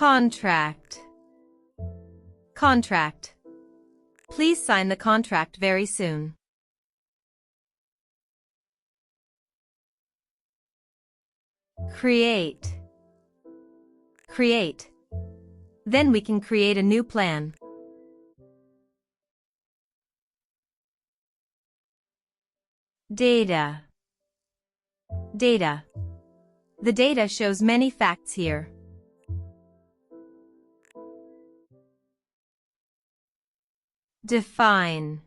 Contract. Contract. Please sign the contract very soon. Create. Create. Then we can create a new plan. Data. Data. The data shows many facts here. Define.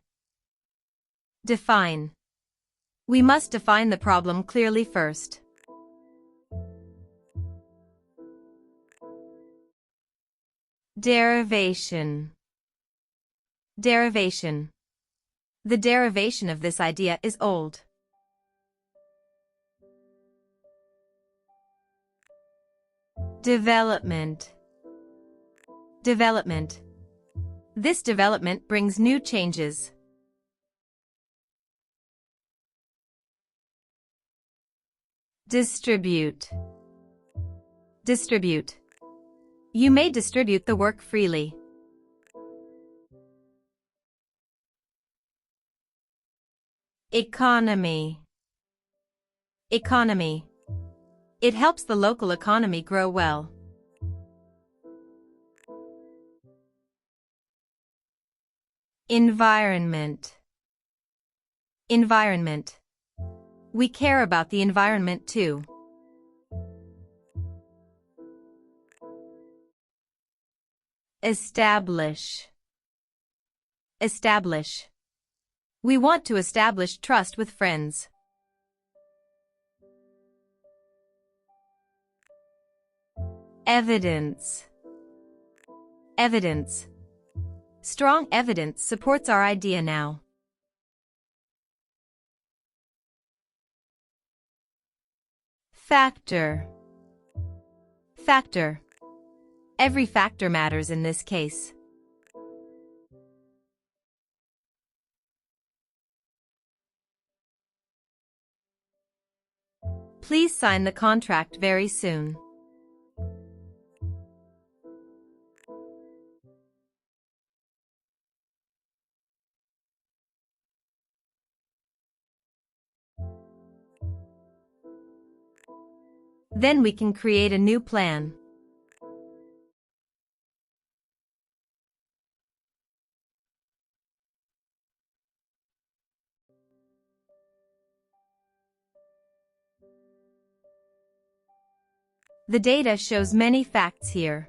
Define. We must define the problem clearly first. Derivation. Derivation. The derivation of this idea is old. Development. Development. This development brings new changes. Distribute. Distribute. You may distribute the work freely. Economy. Economy. It helps the local economy grow well. Environment. Environment. We care about the environment too. Establish. Establish. We want to establish trust with friends. Evidence. Evidence. Strong evidence supports our idea now. Factor. Factor. Every factor matters in this case. Please sign the contract very soon. Then we can create a new plan. The data shows many facts here.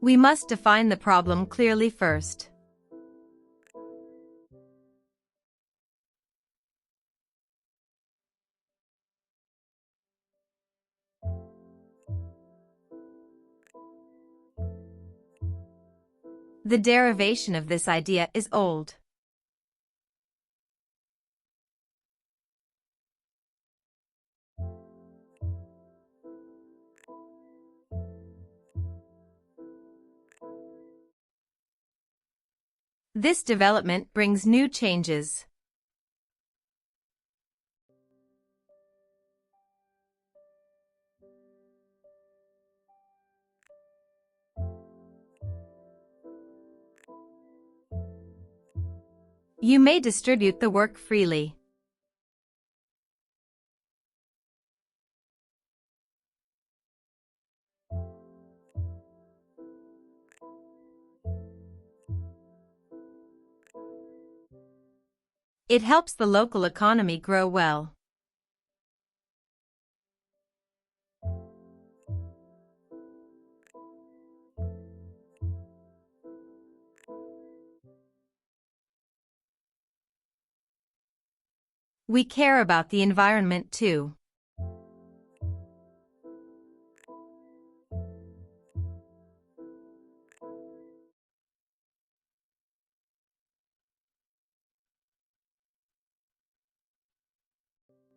We must define the problem clearly first. The derivation of this idea is old. This development brings new changes. You may distribute the work freely. It helps the local economy grow well. We care about the environment too.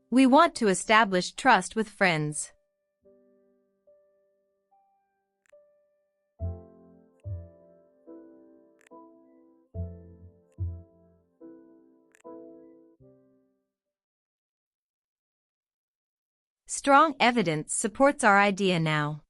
We want to establish trust with friends. Strong evidence supports our idea now.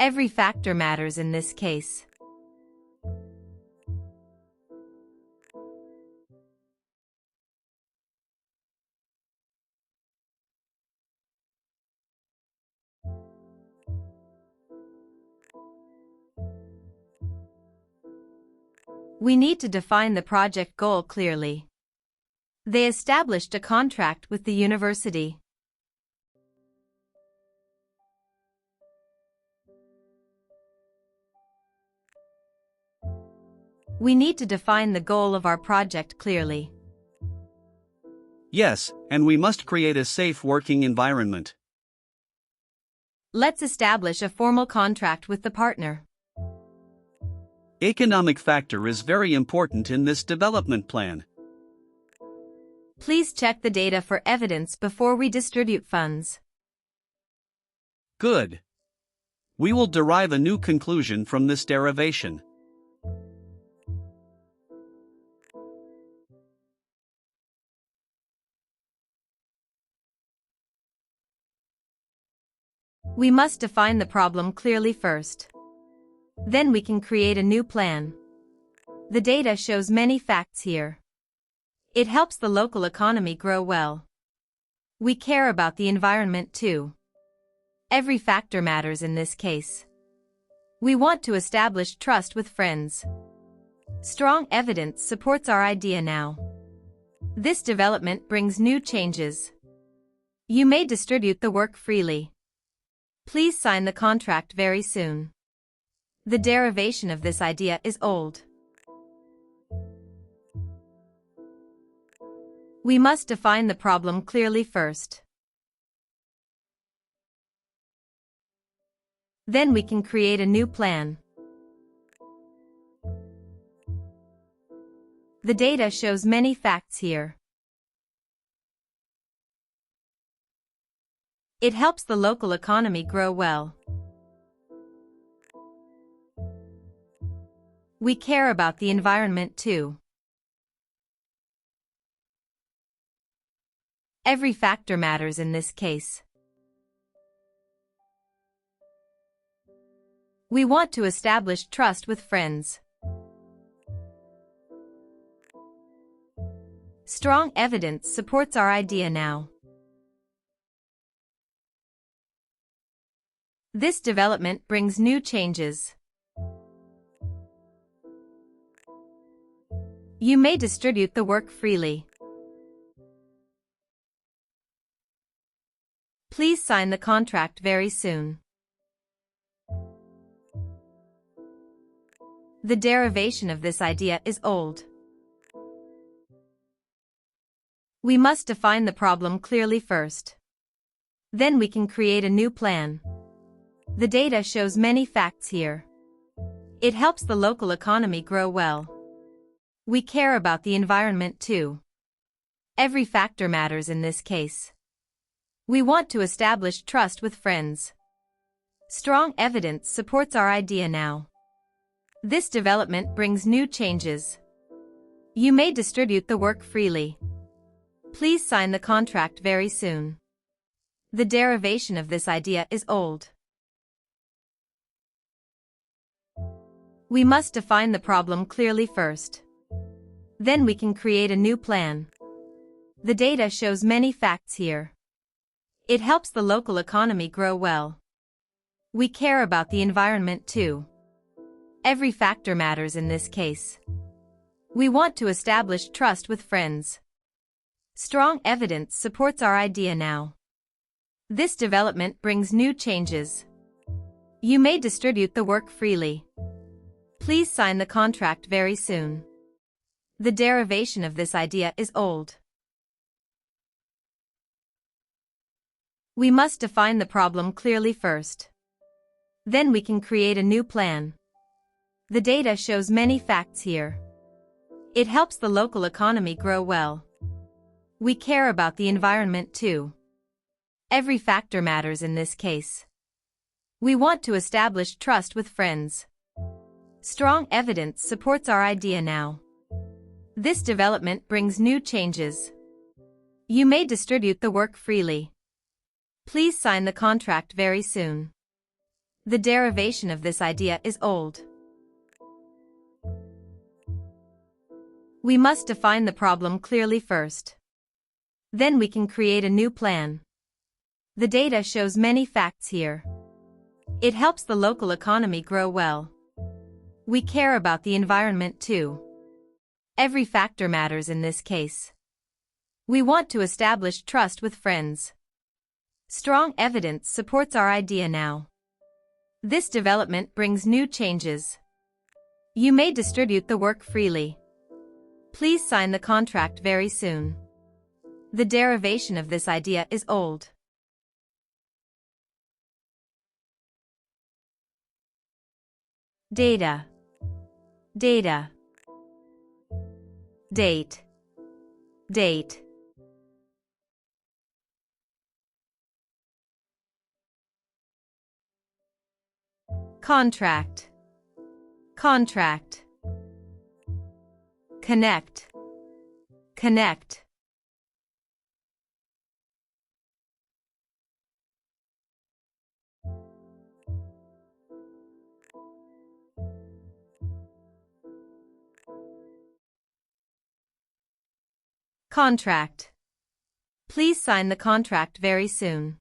Every factor matters in this case. We need to define the project goal clearly. They established a contract with the university. We need to define the goal of our project clearly. Yes, and we must create a safe working environment. Let's establish a formal contract with the partner. Economic factor is very important in this development plan. Please check the data for evidence before we distribute funds. Good. We will derive a new conclusion from this derivation. We must define the problem clearly first. Then we can create a new plan. The data shows many facts here. It helps the local economy grow well. We care about the environment too. Every factor matters in this case. We want to establish trust with friends. Strong evidence supports our idea now. This development brings new changes. You may distribute the work freely. Please sign the contract very soon. The derivation of this idea is old. We must define the problem clearly first. Then we can create a new plan. The data shows many facts here. It helps the local economy grow well. We care about the environment too. Every factor matters in this case. We want to establish trust with friends. Strong evidence supports our idea now. This development brings new changes. You may distribute the work freely. Please sign the contract very soon. The derivation of this idea is old. We must define the problem clearly first. Then we can create a new plan. The data shows many facts here. It helps the local economy grow well. We care about the environment too. Every factor matters in this case. We want to establish trust with friends. Strong evidence supports our idea now. This development brings new changes. You may distribute the work freely. Please sign the contract very soon. The derivation of this idea is old. We must define the problem clearly first. Then we can create a new plan. The data shows many facts here. It helps the local economy grow well. We care about the environment too. Every factor matters in this case. We want to establish trust with friends. Strong evidence supports our idea now. This development brings new changes. You may distribute the work freely. Please sign the contract very soon. The derivation of this idea is old. We must define the problem clearly first. Then we can create a new plan. The data shows many facts here. It helps the local economy grow well. We care about the environment too. Every factor matters in this case. We want to establish trust with friends. Strong evidence supports our idea now. This development brings new changes. You may distribute the work freely. Please sign the contract very soon. The derivation of this idea is old. We must define the problem clearly first. Then we can create a new plan. The data shows many facts here. It helps the local economy grow well. We care about the environment too. Every factor matters in this case. We want to establish trust with friends. Strong evidence supports our idea now. This development brings new changes. You may distribute the work freely. Please sign the contract very soon. The derivation of this idea is old. Data. Data. Date. Date. Contract. Contract. Connect. Connect. Contract. Please sign the contract very soon.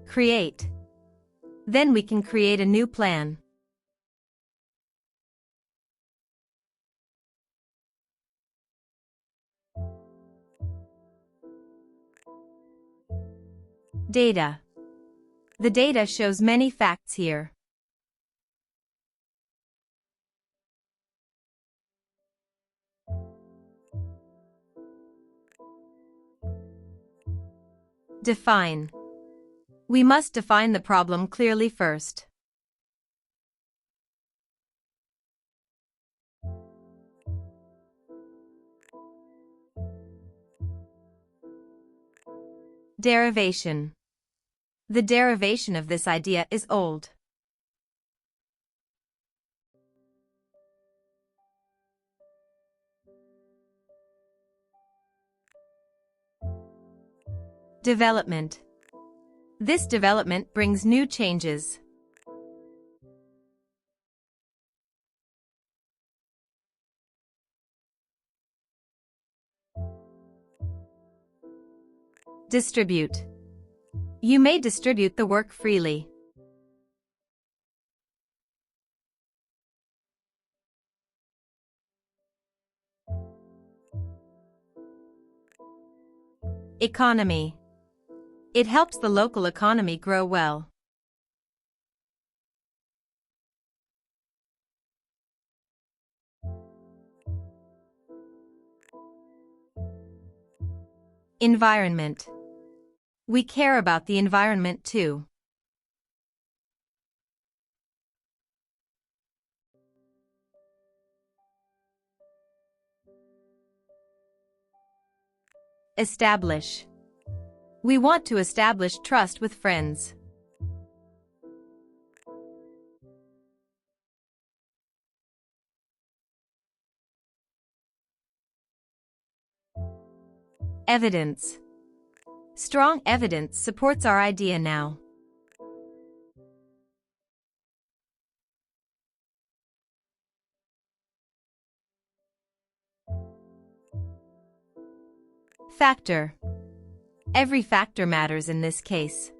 Create. Then we can create a new plan. Data. The data shows many facts here. Define. We must define the problem clearly first. Derivation. The derivation of this idea is old. Development. This development brings new changes. Distribute. You may distribute the work freely. Economy. It helps the local economy grow well. Environment. We care about the environment too. Establish. We want to establish trust with friends. Evidence. Strong evidence supports our idea now. Factor. Every factor matters in this case.